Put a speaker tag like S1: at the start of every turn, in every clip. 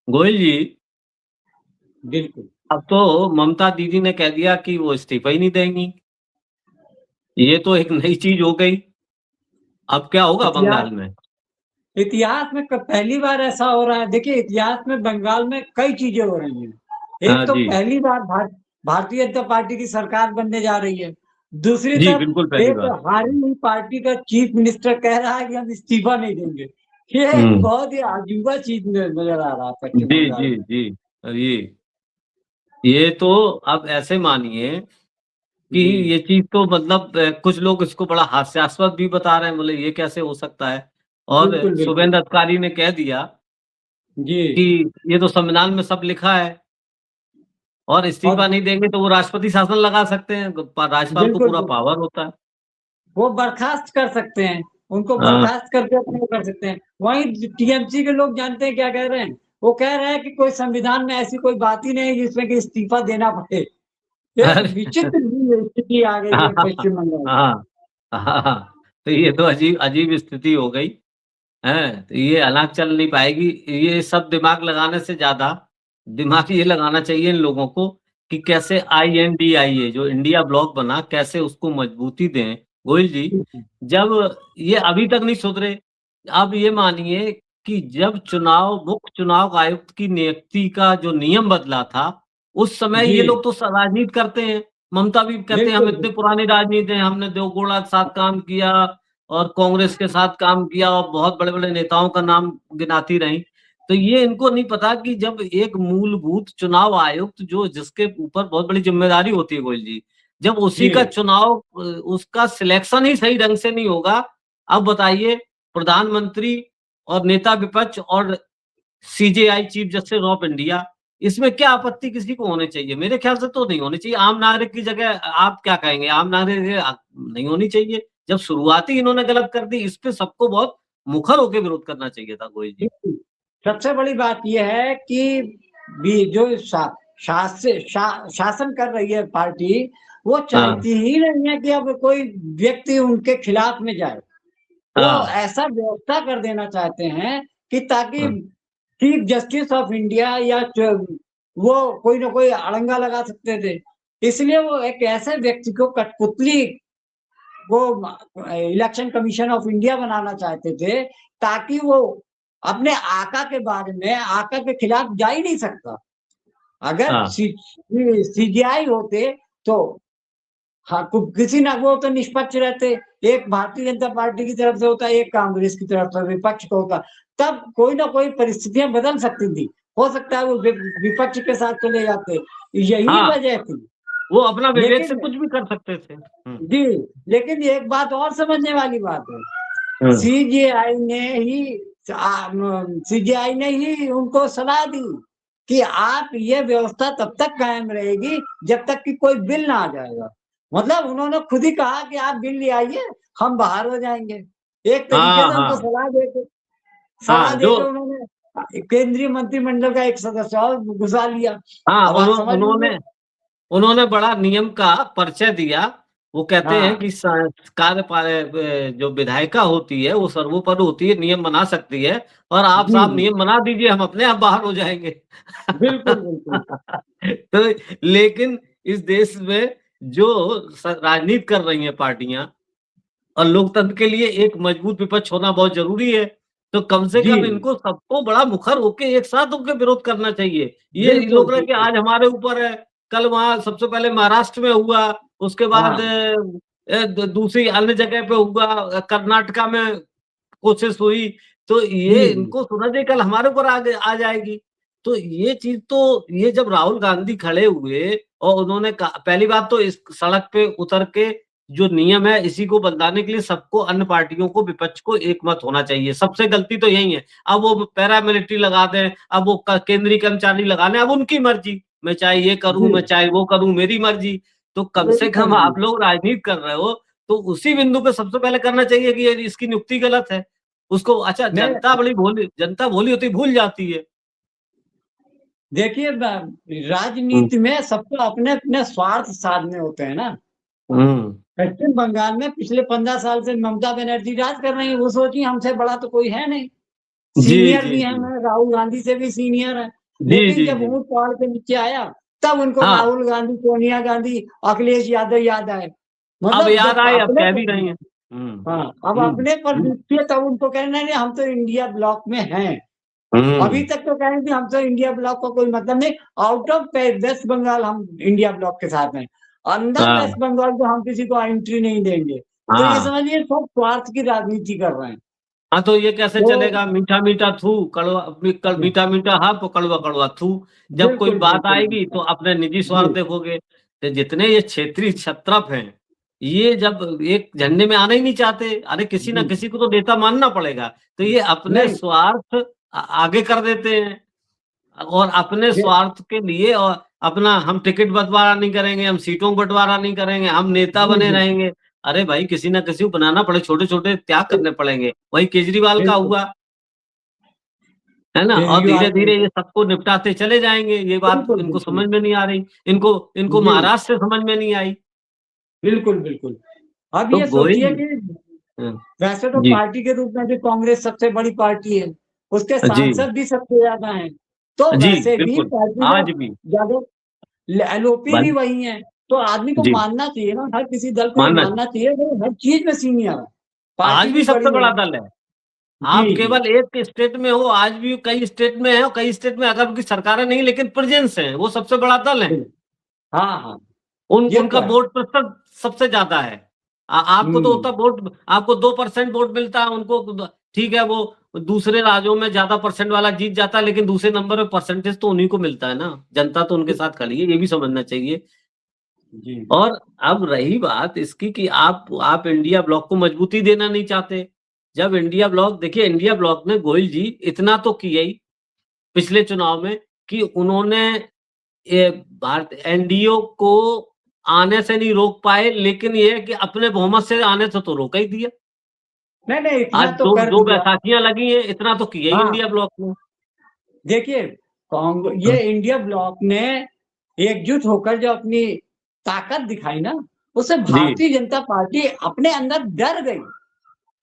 S1: गोयल जी,
S2: बिल्कुल।
S1: अब तो ममता दीदी ने कह दिया कि वो इस्तीफा ही नहीं देंगी। ये तो एक नई चीज हो गई। अब क्या होगा
S2: इतिहास
S1: बंगाल में?
S2: इतिहास में पहली बार ऐसा हो रहा है। देखिए, इतिहास में बंगाल में कई चीजें हो रही हैं।
S1: हाँ
S2: एक तो
S1: जी।
S2: पहली बार भारतीय जनता पार्टी की सरकार बनने जा रही है। दूसरी
S1: जी, बिल्कुल
S2: तरफ
S1: पहली
S2: एक
S1: बार।
S2: हारी हुई पार्टी का चीफ मिनिस्टर कह रहा है कि हम इस्तीफा नहीं देंगे। ये एक
S1: हुँ।
S2: बहुत ही अजूबा चीज नजर आ रहा है पश्चिम
S1: जी,
S2: बंगाल
S1: जी,
S2: में।
S1: जी। ये तो अब ऐसे मानिए कि
S2: जी,
S1: ये चीज़ तो मतलब कुछ लोग इसको बड़ा हास्यास्पद भी बता रहे हैं, बोले ये कैसे हो सकता है? और
S2: बिल्कुल, बिल्कुल।
S1: शुभेंद्र अधिकारी ने कह दिया
S2: जी।
S1: कि ये तो संविधान में सब लिखा है और
S2: और
S1: इस्तीफा नहीं देंगे तो वो राष्ट्रपति शासन लगा सकते हैं, राज्यपाल को
S2: बिल्कुल,
S1: पूरा
S2: बिल्कुल।
S1: पावर होता है।
S2: वो बर्खास्त कर सकते हैं, उनको
S1: हाँ।
S2: बर्खास्त करके अपने वो कर सकते हैं। वहीं टीएमसी के लोग जानते हैं क्या कह रहे हैं? वो कह रहे हैं कि कोई संविधान में ऐसी कोई बात ही नहीं है जिसमें कि इस्तीफा देना पड़े। एक
S1: अरे
S2: विचित्र स्थिति आ गई है
S1: हाँ,
S2: पश्चिम बंगाल में।
S1: हाँ, हाँ, तो ये तो अजीब अजीब स्थिति हो गई। हैं? तो ये अनाज चल नहीं पाएगी। ये सब दिमाग लगाने से ज़्यादा दिमाग ये लगाना चाहिए इन लोगों को कि कैसे INDIA जो इंडिया ब्लॉक बना, कैसे उसको मजबूती दें। गोयल जी, जब ये अभी तक नहीं सुधरे, अब ये मानिए कि जब मुख्य चुनाव आयुक्त की नियुक्ति का जो नियम बदला था, उस समय
S2: जी,
S1: ये लोग तो राजनीति करते हैं। ममता भी कहते हैं हम
S2: बिल्कुल,
S1: इतने
S2: बिल्कुल।
S1: पुरानी राजनीति हैं, हमने देवगौड़ा के साथ काम किया और कांग्रेस के साथ काम किया और बहुत बड़े-बड़े नेताओं का नाम गिनाती रहीं। तो ये इनको नहीं पता कि जब एक मूलभूत चुनाव आयुक्त जो जिसके ऊपर बहुत बड़ी ज़िम्मेदारी होती है गोयल जी, जब उसी का
S2: जी,
S1: चुनाव उसका सिलेक्शन ही सही ढंग से नहीं होगा, अब बताइए प्रधानमंत्री और नेता विपक्ष और CJI chief justice of India, इसमें क्या आपत्ति किसी को होनी चाहिए? मेरे ख्याल से तो नहीं होनी चाहिए। आम नागरिक की जगह आप क्या कहेंगे? आम नागरिक नहीं होनी चाहिए। जब शुरुआत ही इन्होंने गलत कर दी, इस पे सबको बहुत मुखर होके विरोध करना चाहिए था गोयल जी।
S2: बिल्कुल। सबसे बड़ी बात ये है कि जो शासन कर रही है पार्टी, वो
S1: हाँ,
S2: चाहती ही नहीं है कि अब कोई व्यक्ति उनके खिलाफ में जाए। वो
S1: हाँ,
S2: ऐसा व्यवस्था कर देना चाहते हैं कि ताकि
S1: हाँ,
S2: चीफ जस्टिस ऑफ इंडिया या वो कोई ना कोई अड़ंगा लगा सकते थे। इसलिए वो एक ऐसे व्यक्ति को कठपुतली वो इलेक्शन कमीशन ऑफ इंडिया बनाना चाहते थे, ताकि वो अपने आका के बारे में आका के खिलाफ जा ही नहीं सकता। अगर
S1: हाँ,
S2: सीजीआई होते तो हाँ, किसी ना वो तो निष्पक्ष रहते। एक भारतीय जनता पार्टी की तरफ से होता, एक कांग्रेस की तरफ से विपक्ष का होता। तब कोई ना कोई परिस्थितियां बदल सकती थी। हो सकता है वो विपक्ष के साथ चले जाते। यही
S1: हाँ,
S2: वजह थी।
S1: वो अपना विवेक से
S2: लेकिन
S1: कुछ भी कर सकते थे। हुँ,
S2: जी, लेकिन एक बात और समझने वाली बात है।
S1: हुँ,
S2: सीजेआई ने ही सीजेआई ने ही उनको सलाह दी कि आप ये व्यवस्था तब तक कायम रहेगी जब तक कि कोई बिल ना आ जाएगा। मतलब उन्होंने खुद ही कहा कि आप बिल ले आइए, हम बाहर हो जाएँगे। एक तरीके
S1: हाँ,
S2: से उनको
S1: हाँ,
S2: सलाह
S1: हाँ,
S2: देके
S1: जो
S2: उन्होंने केंद्रीय मंत्रिमंडल का एक सदस्य और घुसा लिया।
S1: हाँ,
S2: अब आप समझ लीजिए।
S1: उन्होंने बड़ा नियम का परिचय दिया। वो कहते हैं
S2: हाँ,
S1: कि जो विधायिका होती है, वो सर्वोपरि होती है, नियम बना सकती है और आप
S2: जी,
S1: साहब
S2: जी।
S1: नियम बना दीजिए, हम अपने आप बाहर हो जाएँगे।
S2: बिल्कुल, बिल्कुल।
S1: तो लेकिन इस देश में जो राजनीति कर रही हैं पार्टियाँ और लोकतंत्र के लिए एक मजबूत विपक्ष होना बहुत ज़रूरी है। तो कम से
S2: जी,
S1: कम इनको सबको बड़ा मुखर होके एक साथ होके विरोध करना चाहिए। ये
S2: बिल्कुल,
S1: लोग रहे कि
S2: बिल्कुल।
S1: आज हमारे ऊपर है, कल वहाँ सबसे पहले महाराष्ट्र में हुआ, उसके बाद
S2: हाँ,
S1: दूसरी अन्य जगह पे हुआ, कर्नाटका में कोशिश हुई, तो ये
S2: जी, जी।
S1: इनको सुना चाहिए कल हमारे ऊपर आ जाएगी। तो ये चीज़ तो ये जब राहुल गांधी खड़े हुए और उन्होंने कहा पहली बात तो इस सड़क पे उतर के जो नियम है इसी को बदलाने के लिए सबको अन्य पार्टियों को विपक्ष को एकमत होना चाहिए। सबसे गलती तो यही है। अब वो पैरामिलिट्री लगा दें, अब वो केंद्रीय कर्मचारी लगाने अब उनकी मर्जी। मैं चाहे ये करूँ,
S2: जी,
S1: मैं चाहे वो करूँ, मेरी मर्जी। तो कम से
S2: बिल्कुल,
S1: कम आप
S2: बिल्कुल।
S1: लोग राजनीति कर रहे हो, तो उसी बिंदु पे सबसे पहले करना चाहिए कि ये इसकी नियुक्ति गलत है। उसको अच्छा
S2: मैं
S1: जनता भोली होती भूल जाती है।
S2: देखिए
S1: हुँ,
S2: राजनीति में सबको अपने-अपने स्वार्थ साधने होते हैं ना।
S1: हुँ।
S2: पश्चिम बंगाल में पिछले 15 साल से ममता बनर्जी राज कर रही हैं। वो सोची हमसे बड़ा तो कोई है नहीं।
S1: जी,
S2: सीनियर
S1: जी,
S2: भी हैं,
S1: जी।
S2: मैं राहुल गांधी से भी सीनियर हैं।
S1: जी
S2: लेकिन
S1: जी
S2: जब
S1: जी
S2: ऊंट पहाड़ के नीचे आया तब उनको
S1: हाँ,
S2: राहुल गांधी, सोनिया गांधी, अखिलेश यादव याद आए।
S1: अब
S2: मतलब
S1: याद
S2: जब
S1: आए, अब
S2: अपने
S1: कह भी
S2: पर,
S1: रही हैं।
S2: हाँ, अब
S1: हम्म
S2: अपने पर बीतती है तब उनको कहना नहीं हम तो इंडिया ब्लॉक में हैं। अभी
S1: हम्म
S2: तक तो कहें कि हम तो इंडिया ब्लॉक का कोई मतलब नहीं, आउट ऑफ वेस्ट बंगाल हम इंडिया ब्लॉक के साथ हैं, अंदर
S1: हाँ
S2: वेस्ट बंगाल को हम किसी को एंट्री नहीं देंगे। तो ये
S1: हाँ
S2: समझिए सब स्वार्थ की राजनीति कर रहे हैं।
S1: हाँ, तो ये कैसे
S2: तो
S1: चलेगा? मीठा मीठा थू, कड़वा मीठा मीठा हाँ, तो कड़वा कड़वा थू। जब कोई
S2: बिल्कुल
S1: बात
S2: बिल्कुल
S1: आएगी तो
S2: बिल्कुल।
S1: अपने निजी स्वार्थ
S2: जी
S1: देखोगे। तो जितने ये क्षेत्रीय छत्रप हैं, ये जब एक झंडे में आना ही नहीं चाहते, अरे किसी ना
S2: जी
S1: किसी को तो नेता मानना पड़ेगा, तो ये अपने
S2: नहीं
S1: स्वार्थ आगे कर देते हैं। और अपने
S2: ये-
S1: स्वार्थ के लिए, और अपना हम टिकट बंटवारा नहीं करेंगे, हम सीटों का बंटवारा नहीं करेंगे, हम नेता
S2: जी
S1: बने
S2: जी
S1: रहेंगे। अरे भाई, किसी ना किसी को बनाना पड़े, छोटे छोटे त्याग करने पड़ेंगे। वही केजरीवाल का
S2: बिल्कुल।
S1: हुआ, है ना? और धीरे
S2: केजरीवाल
S1: धीरे ये सबको निपटाते चले जाएंगे। ये बात
S2: बिल्कुल
S1: इनको
S2: बिल्कुल।
S1: समझ में नहीं आ रही। इनको इनको
S2: जी
S1: महाराष्ट्र से समझ में नहीं आई।
S2: बिल्कुल बिल्कुल। अब
S1: तो
S2: ये सोचिए
S1: गोयल।
S2: कि
S1: हाँ,
S2: वैसे तो
S1: जी
S2: पार्टी के रूप में भी कांग्रेस सबसे बड़ी पार्टी है, उसके
S1: जी
S2: सांसद भी सबसे ज्यादा हैं। तो
S1: जी
S2: वैसे भी
S1: बिल्कुल,
S2: पार्टी का
S1: आज भी
S2: ज्यादा एलओपी भी
S1: भाई।
S2: वही है। तो आदमी को
S1: जी,
S2: मानना चाहिए ना, हर किसी दल को ये
S1: मानना चाहिए।
S2: मानना चाहिए कि हर चीज में सीनियर है,
S1: आज
S2: पार्टी
S1: भी
S2: भी
S1: सबसे
S2: बड़ी है।
S1: बड़ा दल है।
S2: जी
S1: आप
S2: जी
S1: केवल एक स्टेट में हो, आज भी कई स्टेट में है, और कई स्टेट में अगर उनकी सरकारें नहीं लेकिन प्रेजेंस है, वो सबसे बड़ा दल है।
S2: हाँ हाँ, ये तो
S1: उनका
S2: है।
S1: वोट प्रतिशत सबसे ज्यादा है। आपको तो
S2: हम्म।
S1: होता वोट, आपको 2% वोट मिलता है, उनको ठीक है, वो दूसरे राज्यों में ज्यादा परसेंट वाला जीत जाता है, लेकिन दूसरे नंबर पे परसेंटेज तो उन्हीं को मिलता है ना। जनता तो उनके साथ खड़ी है, ये भी समझना चाहिए।
S2: जी
S1: और अब रही बात इसकी कि आप इंडिया ब्लॉक को मजबूती देना नहीं चाहते। जब इंडिया ब्लॉक, देखिए इंडिया ब्लॉक ने गोयल जी इतना तो किया ही पिछले चुनाव में, कि उन्होंने ये भारत एनडीओ को आने से नहीं रोक पाए, लेकिन ये है कि अपने बहुमत से आने से तो रोका ही दिया।
S2: नहीं नहीं,
S1: आज
S2: इतना तो
S1: दो
S2: कर
S1: दो
S2: दिया।
S1: बैसाखियां लगी हैं, इतना तो किया ही
S2: हाँ
S1: इंडिया ब्लॉक ने।
S2: देखिए, ये इंडिया ब्लॉक ने एकजुट होकर जो अपनी ताकत दिखाई ना, उससे
S1: जी
S2: भारतीय जनता पार्टी अपने अंदर डर गई।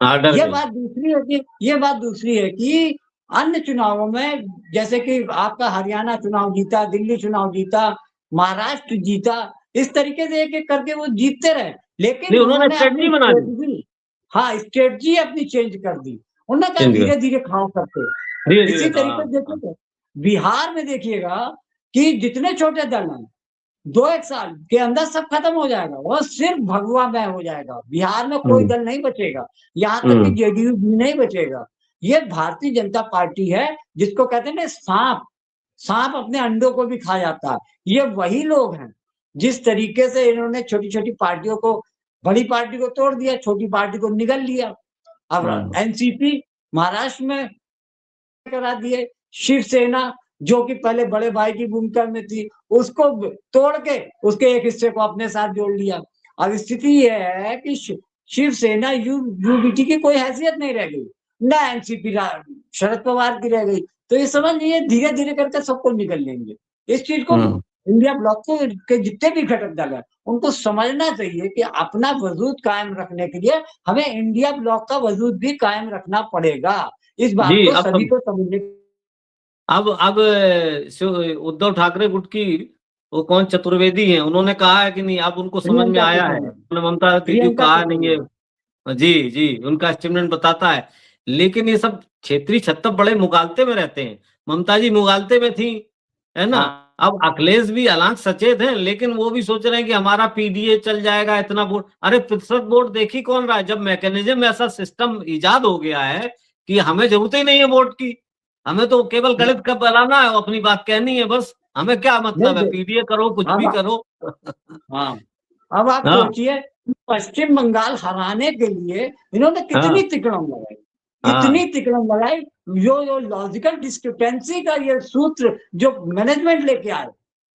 S1: हाँ, डर
S2: ये
S1: गई।
S2: बात दूसरी है कि ये बात दूसरी है कि अन्य चुनावों में जैसे कि आपका हरियाणा चुनाव जीता, दिल्ली चुनाव जीता, महाराष्ट्र जीता, इस तरीके से एक-एक करके वो जीतते रहे। लेकिन
S1: नहीं, उन्होंने
S2: उन्होंने अपनी
S1: स्ट्रेटजी बना दी।
S2: स्ट्रेटजी, हाँ, स्ट्रेटजी अपनी चेंज कर दी। उन्होंने कहा
S1: चेंज कर,
S2: धीरे-धीरे खाओ करके।
S1: धीरे
S2: इसी
S1: धीरे का,
S2: तरीके
S1: हाँ
S2: से
S1: हाँ।
S2: देखिए, बिहार में देखिएगा कि जितने छोटे दल हैं, 2-1 साल के अंदर सब खत्म हो जाएगा। वो सिर्फ भगवा मय हो जाएगा। बिहार में कोई
S1: हम्म
S2: दल नहीं बचेगा। यहाँ तक कि
S1: हम्म
S2: जेडीयू भी नहीं बचेगा। ये भारतीय जनता पार्टी है जिसको कहते हैं ना साँप, साँप अपने अंडों को भी खा जाता है। ये वही लोग हैं, जिस तरीके से इन्होंने छोटी-छोटी पार्टियों को, बड़ी पार्टी को तोड़ दिया, छोटी पार्टी को निगल लिया। अब
S1: हाँ
S2: एनसीपी महाराष्ट्र में करा दिए, शिवसेना जो कि पहले बड़े भाई की भूमिका में थी, उसको तोड़ के उसके एक हिस्से को अपने साथ जोड़ लिया। अब स्थिति ये है कि शिवसेना यूबीटी की कोई हैसियत नहीं रह गई, ना एनसीपी शरद पवार की रह गई। तो ये समझ लीजिए धीरे-धीरे करके सबको निगल लेंगे। इस चीज़ को
S1: हम्म
S2: इंडिया ब्लॉक को के जितने भी घटक दल हैं, उनको समझना चाहिए कि अपना वजूद कायम रखने के लिए हमें इंडिया ब्लॉक का वजूद भी कायम रखना पड़ेगा। इस बात
S1: जी,
S2: को
S1: अब
S2: सभी
S1: सब,
S2: को समझने।
S1: अब उद्धव ठाकरे गुट की वो कौन चतुर्वेदी हैं, उन्होंने कहा है कि नहीं, अब उनको समझ में
S2: प्रियंका
S1: आया है।
S2: चतुर्वेदी,
S1: उन्होंने ममता दीदी को
S2: प्रियंका
S1: कहा नहीं
S2: चतुर्वेदी।
S1: है। जी जी, उनका स्टेटमेंट बताता है। लेकिन ये सब क्षेत्रीय छत्तर बड़े मुगालते में रहते हैं। ममता जी मुगालते में थी, है ना?
S2: हाँ
S1: अब अखिलेश भी हालांकि सचेत हैं, लेकिन वो भी सोच रहे हैं कि हमारा पीडीए चल जाएगा, इतना वोट। अरे प्रतिशत वोट देख ही कौन रहा है, जब मैकेनिज्म ऐसा सिस्टम इजाद हो गया है कि हमें जरूरत ही नहीं है वोट की। हमें तो केवल गणित का बनाना है और अपनी बात कहनी है बस। हमें क्या
S2: नहीं
S1: मतलब है, पीडीए करो, कुछ भी
S2: अब
S1: करो।
S2: हाँ, अब आप
S1: हाँ
S2: सोचिए पश्चिम बंगाल हराने के लिए इन्होंने कितनी
S1: हाँ
S2: तिकड़म लगाई,
S1: हाँ
S2: इतनी तिकड़म लगाई। जो लॉजिकल डिस्क्रिपेंसी का ये सूत्र जो मैनेजमेंट लेके आए,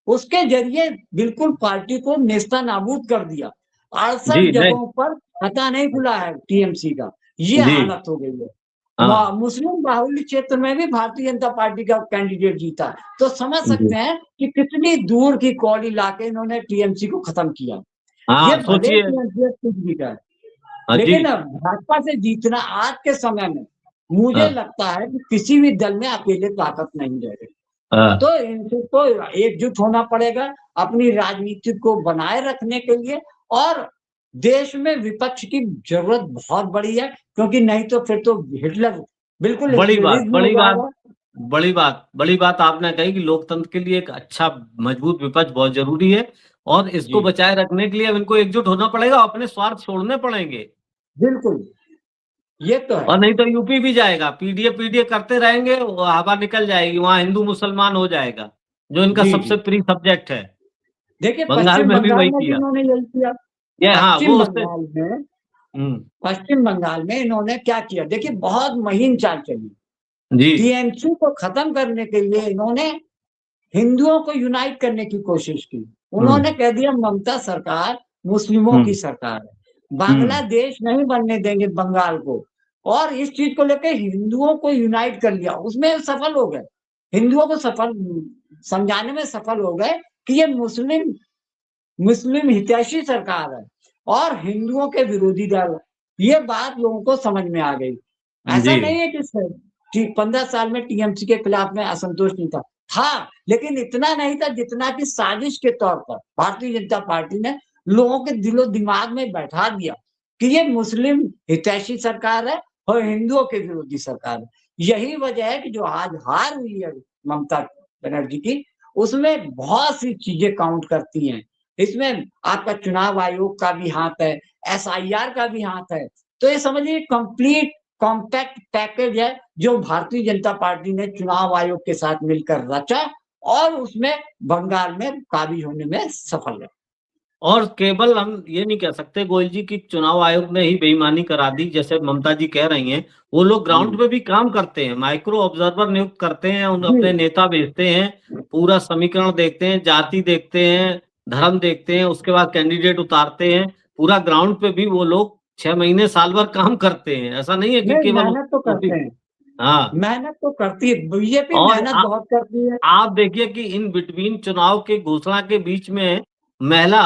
S2: उसके जरिए बिल्कुल पार्टी को नेस्तनाबूद कर दिया। 68
S1: जी नहीं,
S2: जगहों पर पता नहीं खुला है टीएमसी का, ये
S1: जी
S2: हालत हो गई है।
S1: हाँ
S2: मुस्लिम बाहुल्य क्षेत्र में भी भारतीय जनता पार्टी का कैंडिडेट जीता। तो समझ
S1: जी
S2: सकते हैं कि कितनी दूर की कौड़ी लाके इन्होंने टीएमसी को खत्म किया। ये
S1: हाँ,
S2: भले
S1: सोचिए।
S2: टीएमसी कुछ भी करे,
S1: हाँ जी
S2: लेकिन अब भाजपा से जीतना आज के समय में मुझे
S1: हाँ
S2: लगता है कि किसी भी दल में अकेले ताकत नहीं रह गई।
S1: हाँ,
S2: तो इनको तो एकजुट होना पड़ेगा अपनी राजनीति को बनाए रखने के लिए। और देश में विपक्ष की जरूरत बहुत बड़ी है, क्योंकि नहीं तो फिर तो हिटलर बिल्कुल
S1: बड़ी बात,
S2: हिटलरिज्म हो
S1: बड़ी बात,
S2: जाएगा।
S1: बड़ी बात आपने कही कि लोकतंत्र के लिए एक अच्छा मजबूत विपक्ष बहुत जरूरी है, और इसको
S2: जी,
S1: बचाए रखने के लिए अब इनको एकजुट होना पड़ेगा, अपने स्वार्थ छोड़ने पड़ेंगे।
S2: बिल्कुल, ये तो है।
S1: और नहीं तो यूपी भी जाएगा, पीडीए पीडीए करते रहेंगे, वो हवा निकल जाएगी, वहां हिंदू मुसलमान हो जाएगा, जो इनका
S2: जी,
S1: सबसे
S2: जी।
S1: प्रिय सब्जेक्ट है।
S2: देखिए
S1: बंगाल
S2: पश्चिम
S1: में भी
S2: बंगाल
S1: वही
S2: में भी
S1: किया।
S2: इन्होंने यही किया।
S1: ये हाँ,
S2: पश्चिम
S1: वो उससे
S2: बंगाल में
S1: हम्म,
S2: पश्चिम बंगाल में इन्होंने क्या किया, देखिए बहुत महीन चाल चली।
S1: जी,
S2: टीएमसी को खत्म करने के लिए इन्होंने हिंदुओं को यूनाइट करने की कोशिश की। उन्होंने
S1: हम्म,
S2: कह दिया ममता सरकार मुस्लिमों की
S1: हम्म,
S2: सरकार है,
S1: हम्म,
S2: बांग्लादेश नहीं बनने देंगे बंगाल को। और इस चीज को लेकर हिंदुओं को यूनाइट कर लिया, उसमें सफल हो गए। हिंदुओं को सफल समझाने में सफल हो गए कि ये मुस्लिम मुस्लिम हितैषी सरकार है और हिंदुओं के विरोधी दल। ये बात लोगों को समझ में आ गई। ऐसा
S1: जी,
S2: नहीं है कि 15 साल में टीएमसी के खिलाफ में असंतोष नहीं था, लेकिन इतना नहीं था जितना कि साजिश के तौर पर भारतीय जनता पार्टी ने लोगों के दिलो दिमाग में बैठा दिया कि ये मुस्लिम हितैषी सरकार है और हिंदुओं के विरोधी सरकार है। यही वजह है कि जो आज हार हुई है ममता बनर्जी की, उसमें बहुत सी चीजें काउंट करती हैं। इसमें आपका चुनाव आयोग का भी हाथ है, एसआईआर का भी हाथ है। तो ये समझिए कंप्लीट कॉम्पैक्ट पैकेज है जो भारतीय जनता पार्टी ने चुनाव आयोग के साथ मिलकर रचा और उसमें बंगाल में काबिज होने में सफल है।
S1: और केवल हम ये नहीं कह सकते गोयल जी की चुनाव आयोग ने ही बेईमानी करा दी, जैसे ममता जी कह रही हैं। वो लोग ग्राउंड
S2: जी,
S1: पे भी काम करते हैं, माइक्रो ऑब्जर्वर नियुक्त करते हैं, उन
S2: जी,
S1: अपने नेता भेजते हैं, पूरा समीकरण देखते हैं, जाति देखते हैं, धर्म देखते हैं, उसके बाद कैंडिडेट उतारते हैं। पूरा ग्राउंड पे भी वो लोग 6 महीने साल भर काम करते हैं, ऐसा नहीं है कि
S2: नहीं
S1: केवल
S2: मेहनत तो करते हैं,
S1: हाँ।
S2: मेहनत तो करती है, बीजेपी
S1: और
S2: मेहनत बहुत करती है।
S1: आप देखिए कि इन बिटवीन चुनाव के घोषणा के बीच में महिला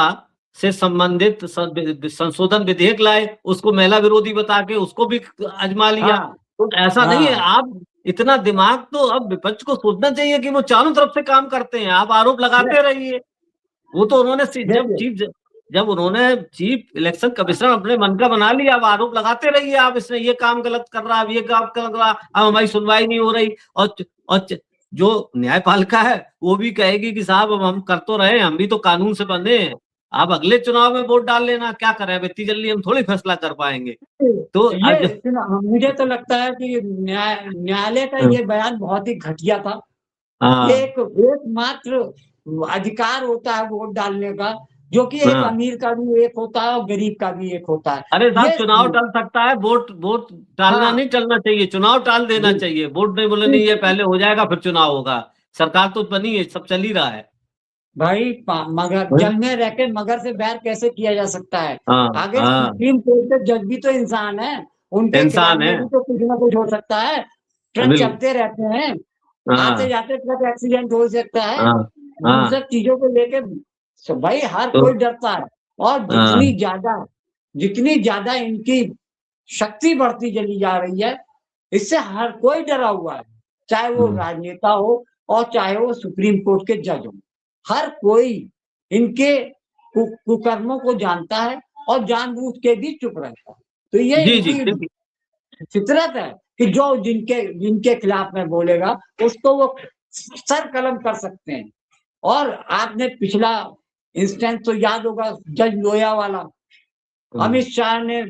S1: से संबंधित संशोधन विधेयक लाए, उसको महिला विरोधी बता के उसको भी आजमा लिया।
S2: हाँ,
S1: तो ऐसा नहीं है,
S2: हाँ,
S1: आप इतना दिमाग तो अब विपक्ष को सोचना चाहिए कि वो चारों तरफ से काम करते हैं, आप आरोप
S2: नहीं,
S1: लगाते रहिए। वो तो उन्होंने
S2: देखिए
S1: जब उन्होंने चीफ इलेक्शन कमिश्नर अपने मन का बना लिया, अब आरोप लगाते रहिए आप, इसने ये काम गलत कर रहा, अब ये काम कर रहा, अब हमारी सुनवाई नहीं हो रही। और जो न्यायपालिका है वो भी कहेगी कि साहब अब हम कर तो रहे हैं, हम भी तो कानून से बंधे हैं, आप अगले चुनाव में वोट डाल लेना, क्या करें, अब इतनी जल्दी हम थोड़ी फैसला कर पाएंगे। तो
S2: ये
S1: आज
S2: मुझे तो लगता है कि न्यायालय का ये बयान बहुत ही घटिया था।
S1: हाँ,
S2: एकमात्र अधिकार होता है वोट डालने का, जो कि एक
S1: हाँ,
S2: अमीर का भी एक होता है और गरीब का भी एक होता है।
S1: अरे साहब,
S2: ये
S1: चुनाव टल सकता है, वोट वोट टालना
S2: हाँ,
S1: नहीं टलना चाहिए, चुनाव टाल देना
S2: जी,
S1: चाहिए, वोट नहीं बोले
S2: जी,
S1: नहीं ये पहले हो जाएगा फिर चुनाव होगा। सरकार तो बनी है, सब चल ही रहा है।
S2: भाई मगर
S1: हाँ,
S2: जंग में रह के मगर से बैर कैसे किया जा सकता है?
S1: हाँ,
S2: आगे
S1: हाँ,
S2: सुप्रीम कोर्ट के जज भी तो इंसान है, उनके खिलाफ
S1: इंसान है,
S2: में भी तो कुछ ना कुछ हो सकता है। ट्रक
S1: बिल्कुल,
S2: चलते रहते हैं, आते
S1: हाँ,
S2: जाते ट्रक एक्सीडेंट हो सकता है।
S1: हाँ,
S2: इन
S1: हाँ,
S2: सब चीजों को लेके भाई हर
S1: तो
S2: कोई डरता है। और
S1: हाँ,
S2: जितनी ज्यादा इनकी शक्ति बढ़ती चली जा रही है, इससे हर कोई डरा हुआ है, चाहे वो
S1: हम्म,
S2: राजनेता हो और चाहे वो सुप्रीम कोर्ट के जज हो। हर कोई इनके कुकर्मों को जानता है और जानबूझ के भी चुप रहता है। तो ये
S1: जी जी
S2: इनकी
S1: देखिए,
S2: फितरत है कि जो जिनके जिनके खिलाफ में बोलेगा उसको वो सर कलम कर सकते हैं। और आपने पिछला इंस्टेंस तो याद होगा, जज लोया वाला।
S1: हम्म,
S2: अमित शाह ने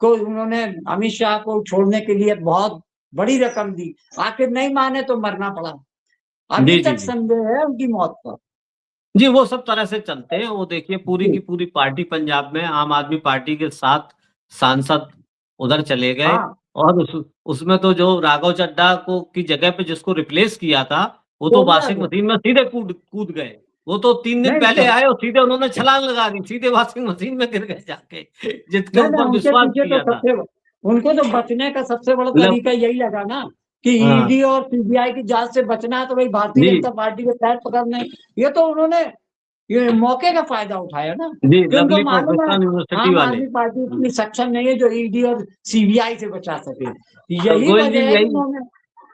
S2: उन्होंने अमित शाह को छोड़ने के लिए बहुत बड़ी रकम दी, आखिर नहीं माने तो मरना पड़ा। अभी
S1: जी जी
S2: तक
S1: जी
S2: संदेह है उनकी मौत पर।
S1: जी, वो सब तरह से चलते हैं, वो देखिए पूरी
S2: जी,
S1: की पूरी पार्टी पंजाब में आम आदमी पार्टी के 7 सांसद उधर चले गए।
S2: हाँ,
S1: और उसमें तो जो राघव चड्ढा को की जगह पे जिसको रिप्लेस किया था, वो तो
S2: तो क्या
S1: वॉशिंग
S2: है?
S1: मशीन में सीधे कूद कूद गए। वो तो 3 दिन
S2: नहीं
S1: पहले
S2: सब
S1: आए और सीधे उन्होंने छलांग लगा दी, सीधे वॉशिंग मशीन में गिर गए जाके, जिसके
S2: नहीं,
S1: ऊपर
S2: उनके
S1: विश्वास
S2: पीछे तो
S1: किया था।
S2: सबसे उनको तो बचने का सबसे बड़ा
S1: मतलब
S2: तरीका यही लगा ना कि
S1: हाँ,
S2: ईडी और सीबीआई की जांच से बचना है, तो भाई भारतीय
S1: जी
S2: जनता पार्टी के पैर पकड़ने। ये तो उन्होंने ये मौके का फायदा उठाया ना
S1: जी,
S2: कि उनको
S1: लवली
S2: मालूम है
S1: प्रोफेशनल यूनिवर्सिटी
S2: आम
S1: वाले।
S2: आदमी पार्टी इतनी सक्षम नहीं है जो ईडी और सीबीआई से बचा सके।
S1: तो
S2: यही
S1: गोयल जी
S2: वजह है कि
S1: यही
S2: उन्होंने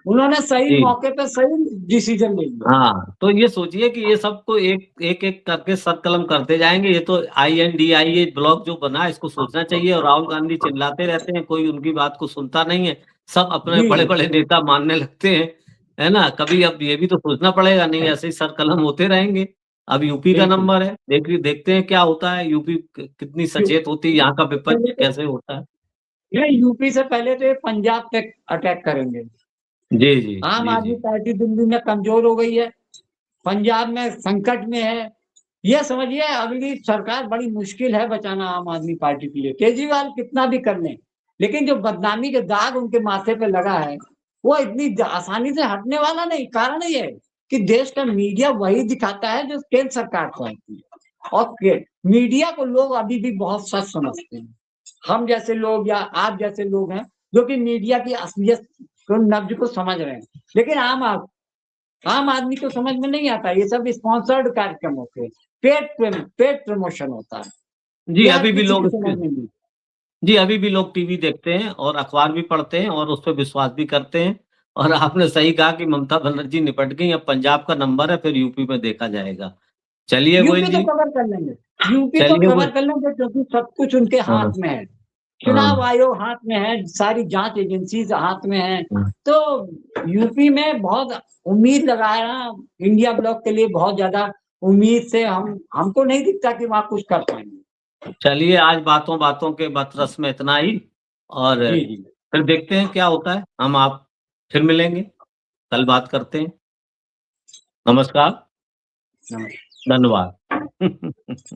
S2: उन्होंने सही
S1: जी।
S2: मौके पे सही डिसीजन ले लिया।
S1: हाँ, तो ये सोचिए कि ये सबको एक करके सर कलम करते जाएँगे। ये तो INDI ये ब्लॉक जो बना है इसको सोचना चाहिए, और राहुल गांधी चिल्लाते रहते हैं, कोई उनकी बात को सुनता नहीं है। सब अपने
S2: जी, जी।
S1: बड़े-बड़े नेता मानने लगते हैं, है ना? कभी अब ये भी तो सोचना पड़ेगा, नहीं ऐसे ही सर कलम होते रहेंगे। अब यूपी का
S2: बिल्कुल।
S1: नंबर है, देखते हैं क्या होता है, यूपी कितनी
S2: यू
S1: सचेत होती है, यहाँ का विपक्ष
S2: पहले तो
S1: कैसे होता है।
S2: ये यूपी से पहले तो ये पंजाब पे अटैक करेंगे।
S1: जी, जी।
S2: आम
S1: जी,
S2: आदमी
S1: जी।
S2: पार्टी दिल्ली में कमज़ोर हो गई है, पंजाब में संकट में है। ये समझिए अगली सरकार बड़ी मुश्किल है बचाना आम आदमी पार्टी के लिए। केजरीवाल कितना भी कर लें, लेकिन जो बदनामी के दाग उनके माथे पे लगा है, वो इतनी आसानी से हटने वाला नहीं। कारण ये है कि देश का मीडिया वही दिखाता है जो केंद्र सरकार चाहती है, और मीडिया को लोग अभी भी बहुत सच समझते हैं। हम जैसे लोग या आप जैसे लोग हैं जो कि मीडिया की असलियत को, नब्ज को समझ रहे हैं, लेकिन आम आदमी को समझ में नहीं आता। ये सब स्पॉन्सर्ड कार्यक्रम होते हैं, पेड प्रमोशन होता है।
S1: जी,
S2: ये हर
S1: अभी भी
S2: किसी की
S1: लोग
S2: समझ में नहीं।
S1: जी, अभी भी लोग टीवी देखते हैं और अखबार भी पढ़ते हैं और उस पे विश्वास भी करते हैं। और आपने सही कहा कि ममता बनर्जी निपट गई, अब पंजाब का नंबर है, फिर यूपी में देखा जाएगा। चलिए
S2: यूपी
S1: गोयल
S2: तो
S1: जी,
S2: कवर कर लेंगे, यूपी तो
S1: चलिए
S2: कवर
S1: गोयल।
S2: कर लेंगे क्योंकि सब कुछ उनके
S1: हाँ,
S2: हाथ में है। चुनाव
S1: हाँ,
S2: आयोग हाथ में है, सारी जांच एजेंसीज हाथ में है।
S1: हाँ।
S2: तो यूपी में बहुत उम्मीद लगाना इंडिया ब्लॉक के लिए बहुत ज्यादा उम्मीद से हमको नहीं दिखता कि वहाँ कुछ कर पाएंगे।
S1: चलिए आज बातों-बातों के बत रस में इतना ही, और
S2: जी, जी।
S1: फिर देखते हैं क्या होता है। हम आप फिर मिलेंगे, कल बात करते हैं। नमस्कार,
S2: नमस्कार।
S1: धन्यवाद।